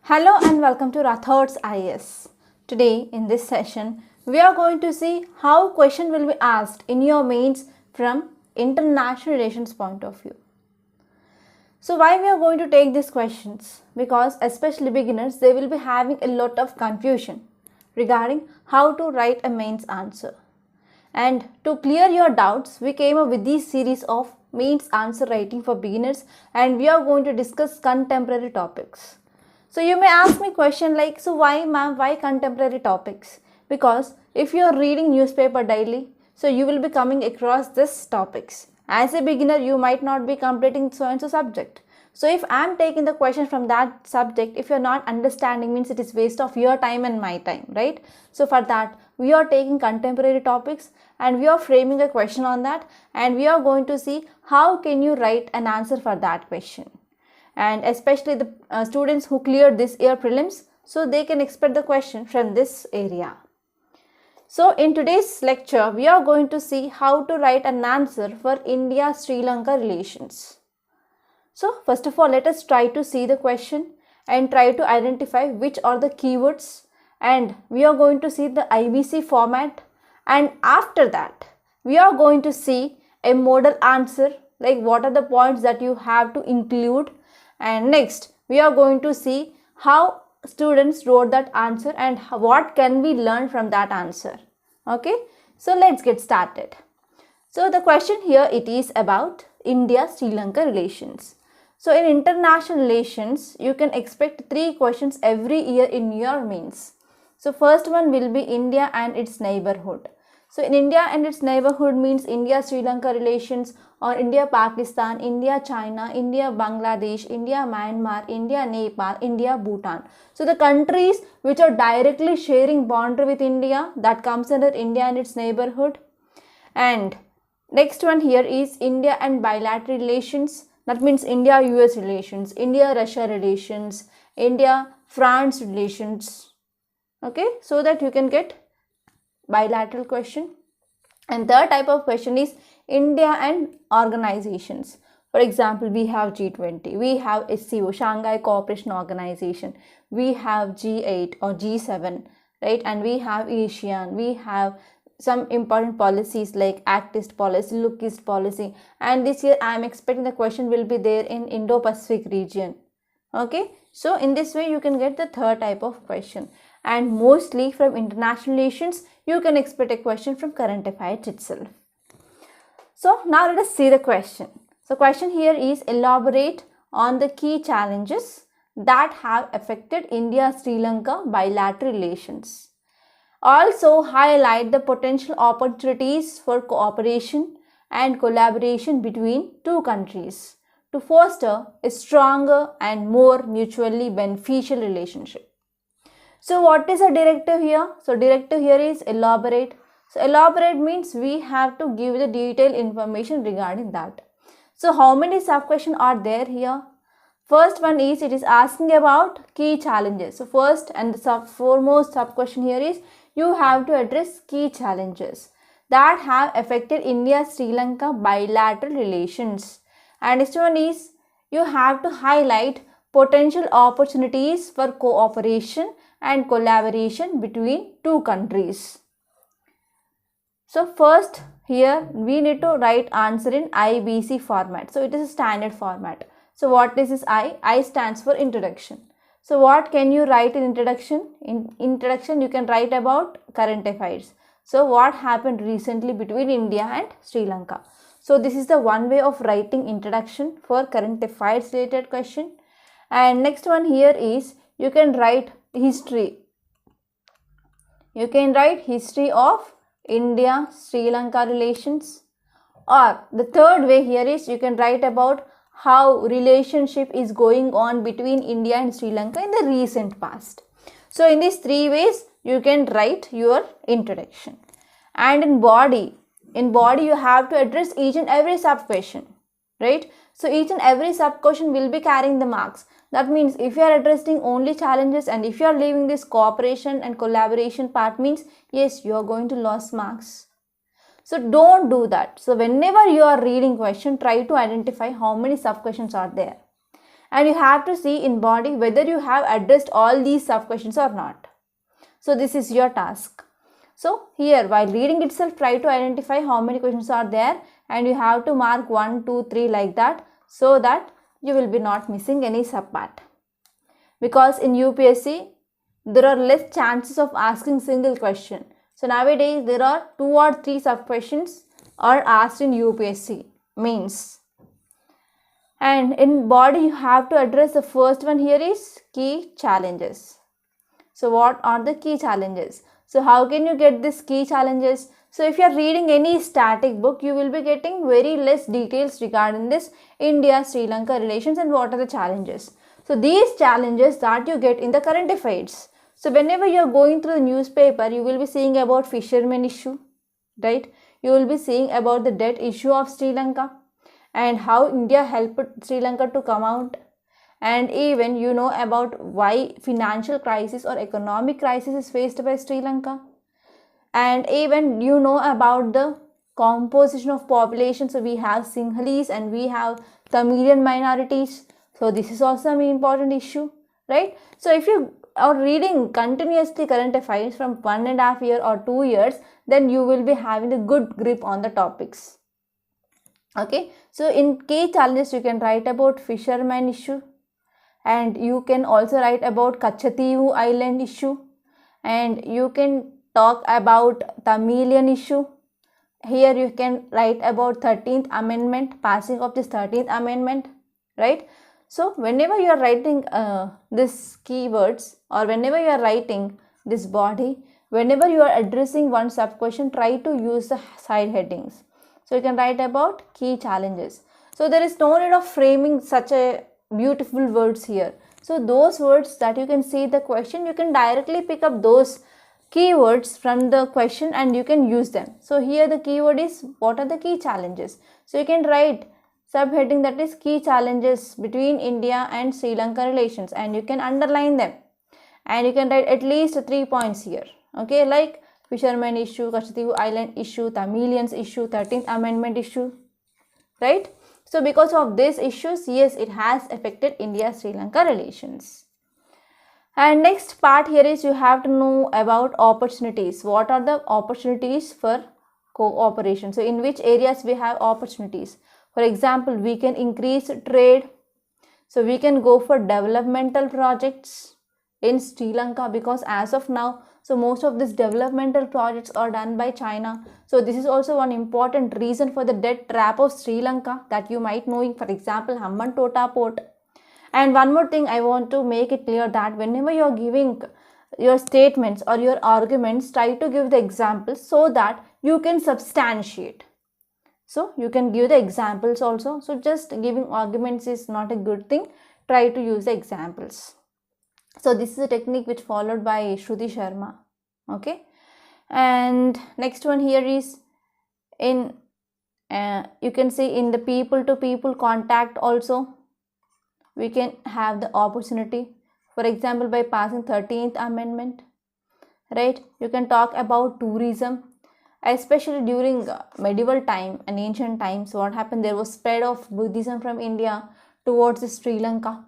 Hello and welcome to Rathod's IAS. Today in this session, we are going to see how question will be asked in your mains from international relations point of view. So why we are going to take these questions? Because especially beginners, they will be having a lot of confusion regarding how to write a mains answer. And to clear your doubts, we came up with this series of mains answer writing for beginners, and we are going to discuss contemporary topics. So you may ask me question like, so why ma'am, why contemporary topics? Because if you are reading newspaper daily, so you will be coming across these topics. As a beginner, you might not be completing so and so subject. So if I am taking the question from that subject, if you are not understanding, means it is waste of your time and my time, right? So for that, we are taking contemporary topics and we are framing a question on that, and we are going to see how can you write an answer for that question. And especially the students who cleared this year prelims, so they can expect the question from this area. So in today's lecture, we are going to see how to write an answer for India-Srilanka relations. So first of all, let us try to see the question and try to identify which are the keywords, and we are going to see the IBC format, and after that we are going to see a model answer, like what are the points that you have to include, and next we are going to see how students wrote that answer and what can we learn from that answer. Okay, so let's get started. So the question here, it is about India-Sri Lanka relations. So in international relations, you can expect 3 questions every year in your mains. So first one will be India and its neighborhood. So in India and its neighborhood means India-Sri Lanka relations, or India-Pakistan, India-China, India-Bangladesh, India-Myanmar, India-Nepal, India-Bhutan. So the countries which are directly sharing boundary with India, that comes under India and its neighborhood. And next one here is India and bilateral relations. That means India-US relations, India-Russia relations, India-France relations. Okay, so that you can get bilateral question. And third type of question is India and organizations. For example, we have G20, we have SCO, Shanghai Cooperation Organization, we have G8 or G7, right? And we have ASEAN, we have some important policies like Act East policy, Look East policy, and this year I am expecting the question will be there in Indo-Pacific region. Okay, so in this way you can get the third type of question, and mostly from international relations you can expect a question from current affairs itself. So now let us see the question. So question here is, elaborate on the key challenges that have affected India-Sri Lanka bilateral relations. Also highlight the potential opportunities for cooperation and collaboration between two countries to foster a stronger and more mutually beneficial relationship. So what is a directive here? So directive here is elaborate. So elaborate means we have to give the detailed information regarding that. So how many sub-questions are there here? First one is, it is asking about key challenges. So first and the foremost sub-question here is, you have to address key challenges that have affected India-Sri Lanka bilateral relations. And next one is, you have to highlight potential opportunities for cooperation and collaboration between two countries. So first here we need to write answer in IBC format. So it is a standard format. So what is this I? I stands for introduction. So what can you write in introduction? In introduction you can write about current affairs. So what happened recently between India and Sri Lanka. So this is the one way of writing introduction for current affairs related question. And next one here is, you can write history. You can write history of India-Sri Lanka relations. Or the third way here is, you can write about how relationship is going on between India and Sri Lanka in the recent past. So in these 3 ways you can write your introduction. And in body you have to address each and every sub question, right? So each and every sub question will be carrying the marks. That means if you are addressing only challenges and if you are leaving this cooperation and collaboration part, means yes, you are going to lose marks. So don't do that. So whenever you are reading question, try to identify how many sub questions are there. and you have to see in body whether you have addressed all these sub questions or not. So this is your task. So here, while reading itself, try to identify how many questions are there, and you have to mark 1, 2, 3 like that, so that you will be not missing any subpart. Because in UPSC, there are less chances of asking single question. So nowadays, there are 2 or 3 sub questions are asked in UPSC mains. And in body, you have to address the first one here is key challenges. So what are the key challenges? So how can you get these key challenges? So if you are reading any static book, you will be getting very less details regarding this India-Sri Lanka relations and what are the challenges. So these challenges that you get in the current affairs. So whenever you are going through the newspaper, you will be seeing about fishermen issue, right? You will be seeing about the debt issue of Sri Lanka and how India helped Sri Lanka to come out. And even you know about why financial crisis or economic crisis is faced by Sri Lanka. And even you know about the composition of population. So we have Sinhalese and we have Tamilian minorities. So this is also an important issue, right? So if you are reading continuously current affairs from 1.5 years or 2 years, then you will be having a good grip on the topics. Okay, so in key challenges, you can write about fisherman issue, and you can also write about Kachativu Island issue, and you can talk about Tamilian issue. Here you can write about 13th Amendment, passing of this 13th Amendment, right? So whenever you are writing these keywords, or whenever you are writing this body, whenever you are addressing one sub question, try to use the side headings. So you can write about key challenges. So there is no need of framing such a beautiful words here. So those words that you can see the question, you can directly pick up those keywords from the question and you can use them. So here the keyword is what are the key challenges. So you can write subheading that is key challenges between India and Sri Lanka relations, and you can underline them, and you can write at least 3 points here. Okay, like fisherman issue, Kachativu Island issue, Tamilians issue, 13th Amendment issue, right? So because of these issues, yes, it has affected India-Sri Lanka relations. And next part here is you have to know about opportunities. What are the opportunities for cooperation? So in which areas we have opportunities? For example, we can increase trade. So we can go for developmental projects in Sri Lanka, because as of now, so most of these developmental projects are done by China. So this is also one important reason for the debt trap of Sri Lanka that you might know, for example, Hambantota port. And one more thing I want to make it clear that whenever you are giving your statements or your arguments, try to give the examples so that you can substantiate. So you can give the examples also. So just giving arguments is not a good thing. Try to use the examples. So this is a technique which followed by Shruti Sharma. Okay. And next one here is in, you can see in the people to people contact also, we can have the opportunity. For example, by passing 13th Amendment, right? You can talk about tourism, especially during medieval time and ancient times. What happened? There was spread of Buddhism from India towards Sri Lanka,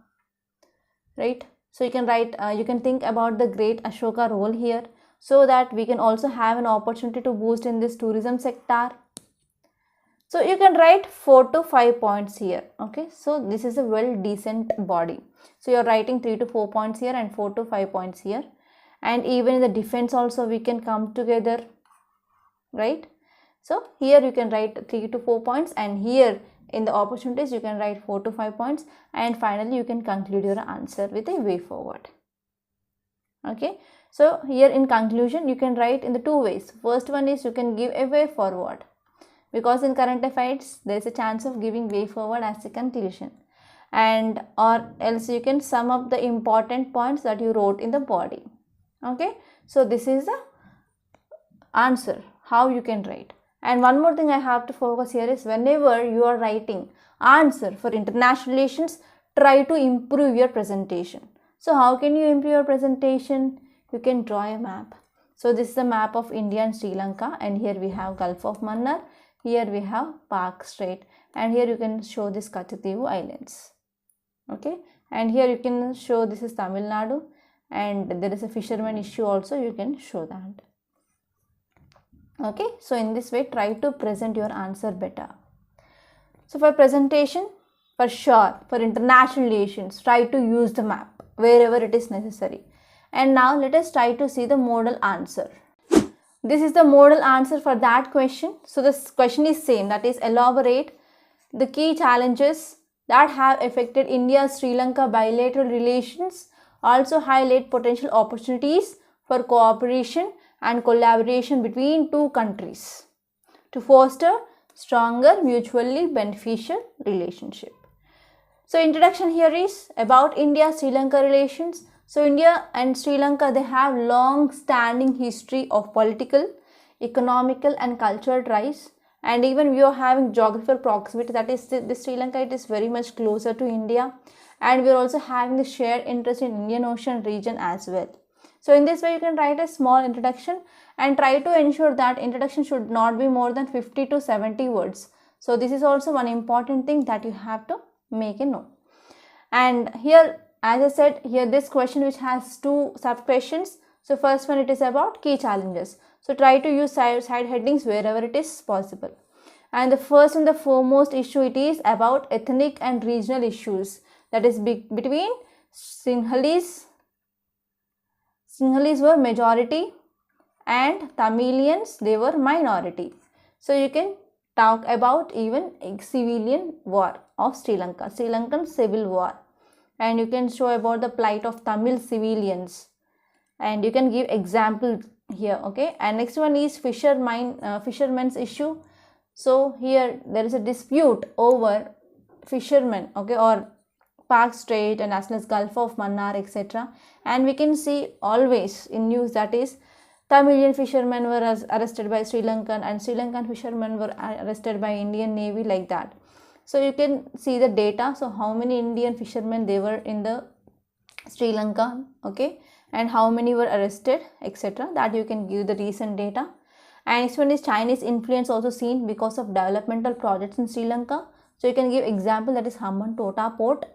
right? So you can write, you can think about the great Ashoka role here, so that we can also have an opportunity to boost in this tourism sector. So you can write 4 to 5 points here. Okay, so this is a well decent body. So you are writing 3 to 4 points here and 4 to 5 points here. And even in the defense also we can come together, right? So here you can write 3 to 4 points, and here in the opportunities you can write 4 to 5 points, and finally you can conclude your answer with a way forward. Okay, so here in conclusion you can write in the 2 ways. First one is you can give a way forward, because in current affairs there is a chance of giving way forward as a conclusion, and or else you can sum up the important points that you wrote in the body. Okay, so this is the answer how you can write. And one more thing I have to focus here is whenever you are writing answer for international relations, try to improve your presentation. So how can you improve your presentation? You can draw a map. So this is the map of India and Sri Lanka, and here we have Gulf of Mannar, here we have Park Strait, and here you can show this Kachativu Islands. Okay, and here you can show this is Tamil Nadu, and there is a fisherman issue also, you can show that. Okay, so in this way try to present your answer better. So for presentation, for sure, for international relations, try to use the map wherever it is necessary. And now let us try to see the model answer. This is the model answer for that question. So this question is same, that is elaborate the key challenges that have affected India-Sri Lanka bilateral relations, also highlight potential opportunities for cooperation and collaboration between two countries to foster stronger mutually beneficial relationship. So introduction here is about India-Sri Lanka relations. So India and Sri Lanka, they have long standing history of political, economical and cultural ties, and even we are having geographical proximity, that is the Sri Lanka, it is very much closer to India, and we are also having the shared interest in Indian Ocean region as well. So in this way you can write a small introduction and try to ensure that introduction should not be more than 50 to 70 words. So this is also one important thing that you have to make a note. And here, as I said, here this question which has two sub questions. So first one, it is about key challenges. So try to use side headings wherever it is possible. And the first and the foremost issue, it is about ethnic and regional issues, that is between Sinhalese were majority and Tamilians, they were minority. So you can talk about even a civilian war of Sri Lanka, Sri Lankan civil war, and you can show about the plight of Tamil civilians, and you can give example here. Okay, and next one is fishermen's issue. So here there is a dispute over fishermen, okay, or Park Strait and as well as Gulf of Mannar, etc. And we can see always in news that is Tamilian fishermen were arrested by Sri Lankan and Sri Lankan fishermen were arrested by Indian Navy, like that. So you can see the data, so how many Indian fishermen they were in the Sri Lanka, okay, and how many were arrested, etc. That you can give the recent data. And next one is Chinese influence also seen because of developmental projects in Sri Lanka. So you can give example, that is Hambantota port.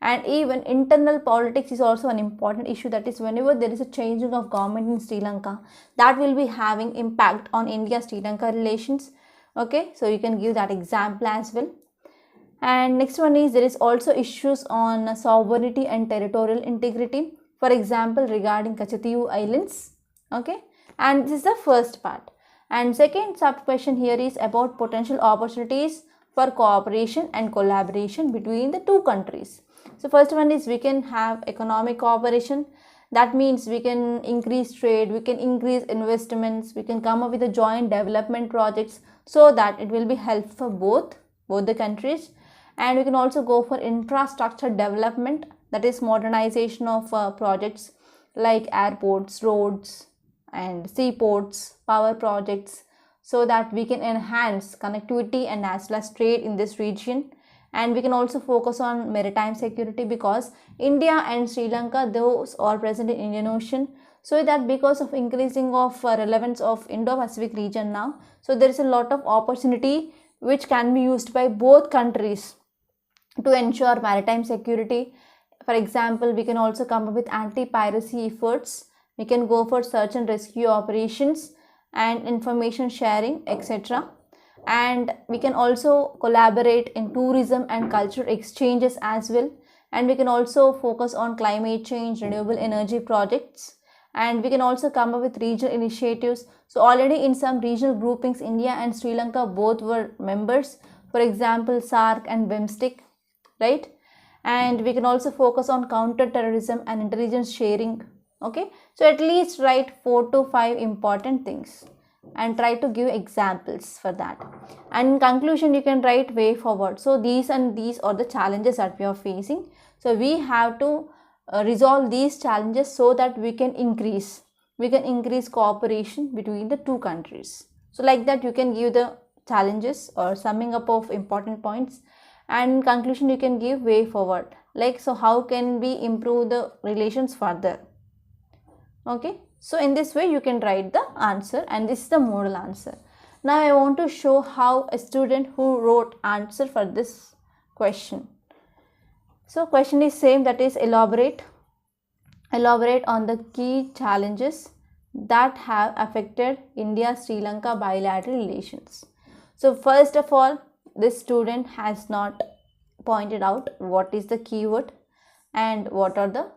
And even internal politics is also an important issue, that is whenever there is a changing of government in Sri Lanka, that will be having impact on India-Sri Lanka relations. Okay, so you can give that example as well. And next one is there is also issues on sovereignty and territorial integrity, for example regarding Kachatiyu Islands. Okay, and this is the first part. And second sub question here is about potential opportunities for cooperation and collaboration between the two countries. So first one is we can have economic cooperation. That means we can increase trade, we can increase investments, we can come up with a joint development projects so that it will be helpful for both the countries. And we can also go for infrastructure development, that is modernization of projects like airports, roads and seaports, power projects, so that we can enhance connectivity and as well as trade in this region. And we can also focus on maritime security, because India and Sri Lanka, those are present in Indian Ocean, so that because of increasing of relevance of Indo-Pacific region now, so there is a lot of opportunity which can be used by both countries to ensure maritime security. For example, we can also come up with anti-piracy efforts, we can go for search and rescue operations and information sharing, etc. And we can also collaborate in tourism and cultural exchanges as well. And we can also focus on climate change, renewable energy projects, and we can also come up with regional initiatives. So already in some regional groupings, India and Sri Lanka both were members, for example SAARC and BIMSTEC, right? And we can also focus on counter-terrorism and intelligence sharing. Okay, so at least write 4 to 5 important things and try to give examples for that. And in conclusion, you can write way forward. So these and these are the challenges that we are facing. So we have to resolve these challenges so that we can increase cooperation between the two countries. So like that you can give the challenges or summing up of important points, and in conclusion you can give way forward, like so how can we improve the relations further. Okay, so in this way you can write the answer, and this is the model answer. Now I want to show how a student who wrote answer for this question. So question is same, that is elaborate on the key challenges that have affected India-Sri-Lanka bilateral relations. So first of all, this student has not pointed out what is the keyword and what are the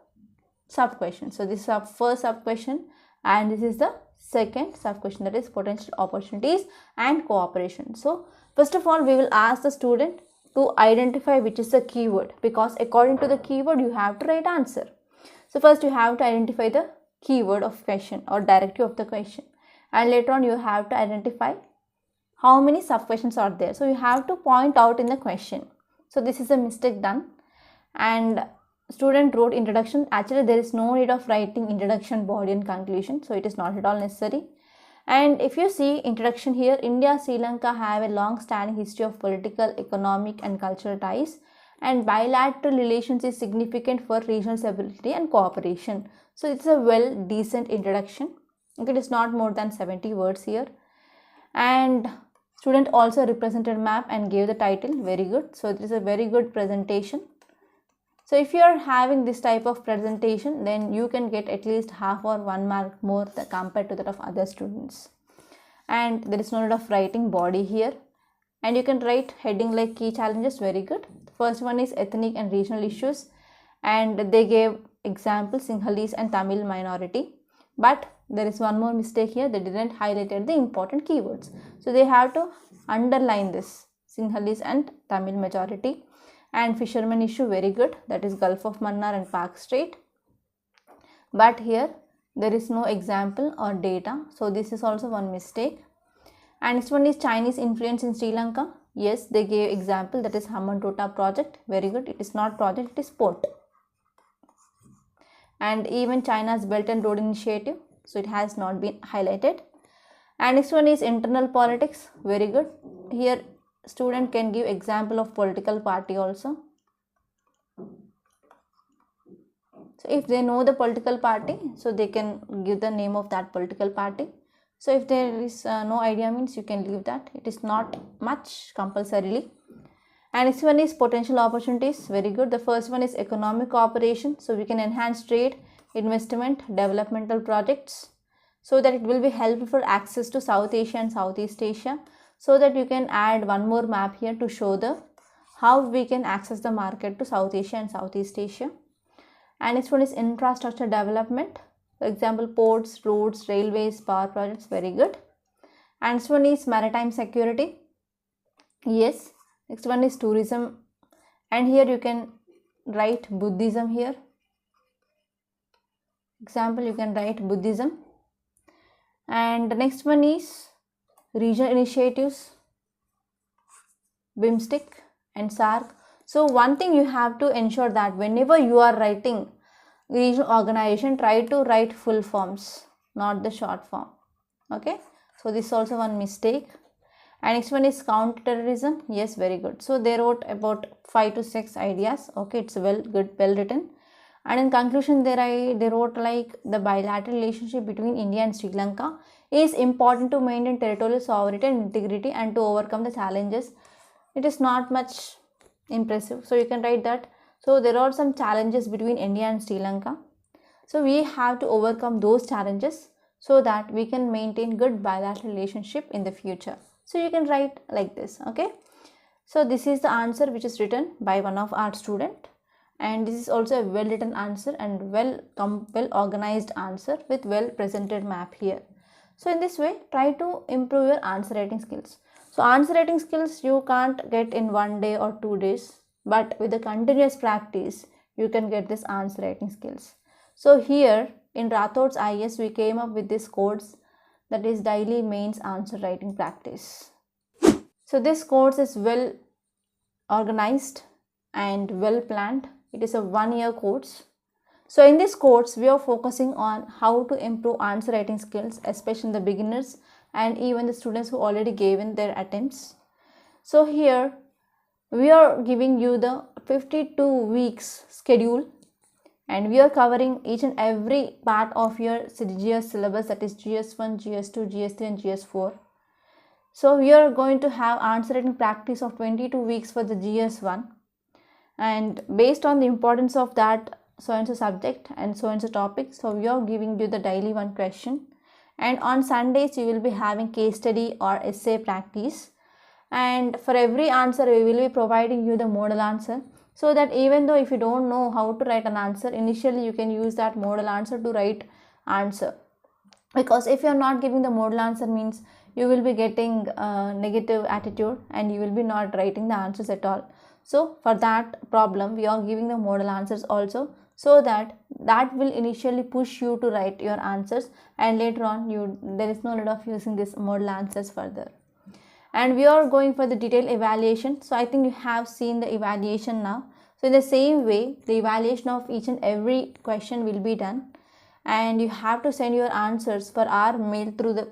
sub questions. So this is our first sub question and this is the second sub question, that is potential opportunities and cooperation. So first of all, we will ask the student to identify which is the keyword, because according to the keyword you have to write answer. So first you have to identify the keyword of question or directive of the question, and later on you have to identify how many sub questions are there. So you have to point out in the question. So this is a mistake done, and student wrote introduction. Actually there is no need of writing introduction, body and conclusion, so it is not at all necessary. And if you see introduction here, India Sri Lanka have a long standing history of political, economic and cultural ties, and bilateral relations is significant for regional stability and cooperation. So it's a well decent introduction. It is not more than 70 words here. And student also represented map and gave the title. Very good. So it is a very good presentation. So if you are having this type of presentation, then you can get at least half or 1 mark more compared to that of other students. And there is no need of writing body here. And you can write heading like key challenges. Very good. The first one is ethnic and regional issues, and they gave example Sinhalese and Tamil minority. But there is one more mistake here, they didn't highlight the important keywords. So they have to underline this Sinhalese and Tamil majority. And fishermen issue, very good, that is Gulf of Mannar and Park Strait. But here there is no example or data, so this is also one mistake. And next one is Chinese influence in Sri Lanka. Yes, they gave example, that is Hambantota project. Very good, it is not project, it is port. And even China's Belt and Road Initiative, so it has not been highlighted. And next one is internal politics. Very good, here student can give example of political party also. So if they know the political party, so they can give the name of that political party. So if there is no idea, means you can leave that, it is not much compulsorily. And next one is potential opportunities. Very good, the first one is economic cooperation, so we can enhance trade, investment, developmental projects, so that it will be helpful for access to South Asia and Southeast Asia. So that you can add one more map here to show the how we can access the market to South Asia and Southeast Asia. And next one is infrastructure development, for example ports, roads, railways, power projects. Very good. And next one is maritime security. Yes. Next one is tourism, and here you can write Buddhism here. Example, you can write Buddhism. And the next one is regional initiatives, BIMSTEC and SAARC. So one thing you have to ensure that whenever you are writing regional organization, try to write full forms, not the short form. Okay, so this is also one mistake. And next one is counter-terrorism. Yes, very good. So they wrote about 5 to 6 ideas. Okay, it's well written. And in conclusion, they wrote like the bilateral relationship between India and Sri Lanka is important to maintain territorial sovereignty and integrity and to overcome the challenges. It is not much impressive, so you can write that. So there are some challenges between India and Sri Lanka, so we have to overcome those challenges so that we can maintain good bilateral relationship in the future. So you can write like this. Okay, so this is the answer which is written by one of our student, and this is also a well written answer and well organized answer with well presented map here. So in this way, try to improve your answer writing skills. So answer writing skills you can't get in 1 day or 2 days, but with the continuous practice, you can get this answer writing skills. So here in Rathod's IAS, we came up with this course, that is daily mains answer writing practice. So this course is well organized and well planned. It is a 1-year course. So in this course, we are focusing on how to improve answer writing skills, especially in the beginners and even the students who already gave in their attempts. So here we are giving you the 52 weeks schedule, and we are covering each and every part of your GS syllabus, that is GS1, GS2, GS3 and GS4. So we are going to have answer writing practice of 22 weeks for the GS1, and based on the importance of that so and so subject and so and so topic, so we are giving you the daily one question. And on Sundays you will be having case study or essay practice, and for every answer we will be providing you the model answer, so that even though if you don't know how to write an answer, initially you can use that model answer to write answer. Because if you are not giving the model answer means you will be getting a negative attitude and you will be not writing the answers at all. So for that problem we are giving the model answers also, so that will initially push you to write your answers, and later on there is no need of using this model answers further. And we are going for the detailed evaluation. So I think you have seen the evaluation now. So in the same way, the evaluation of each and every question will be done, and you have to send your answers for our mail through the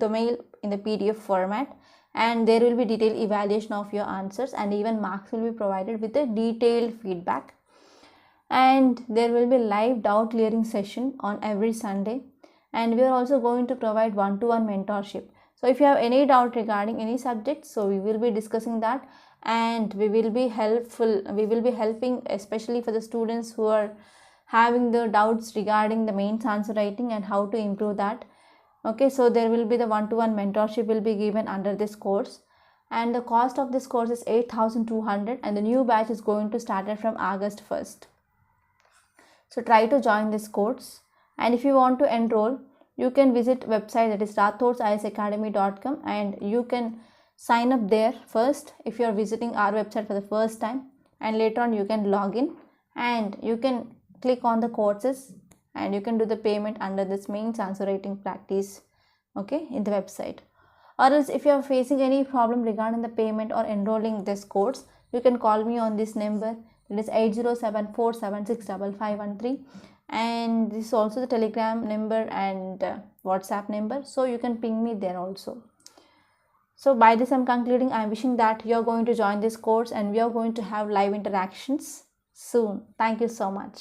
mail in the PDF format, and there will be detailed evaluation of your answers, and even marks will be provided with a detailed feedback. And there will be live doubt clearing session on every Sunday, and we are also going to provide one-to-one mentorship. So if you have any doubt regarding any subject, so we will be discussing that, and we will be helping especially for the students who are having the doubts regarding the mains answer writing and how to improve that. Okay, so there will be the one-to-one mentorship will be given under this course, and the cost of this course is 8,200, and the new batch is going to start from August 1st. So try to join this course, and if you want to enroll, you can visit website, that is rathodsiasacademy.com, and you can sign up there first if you are visiting our website for the first time, and later on you can log in and you can click on the courses and you can do the payment under this mains answer writing practice, okay, in the website. Or else if you are facing any problem regarding the payment or enrolling this course, you can call me on this number, it is 8074765513, and this is also the Telegram number and WhatsApp number, so you can ping me there also. So by this I'm concluding. I'm wishing that you are going to join this course and we are going to have live interactions soon. Thank you so much.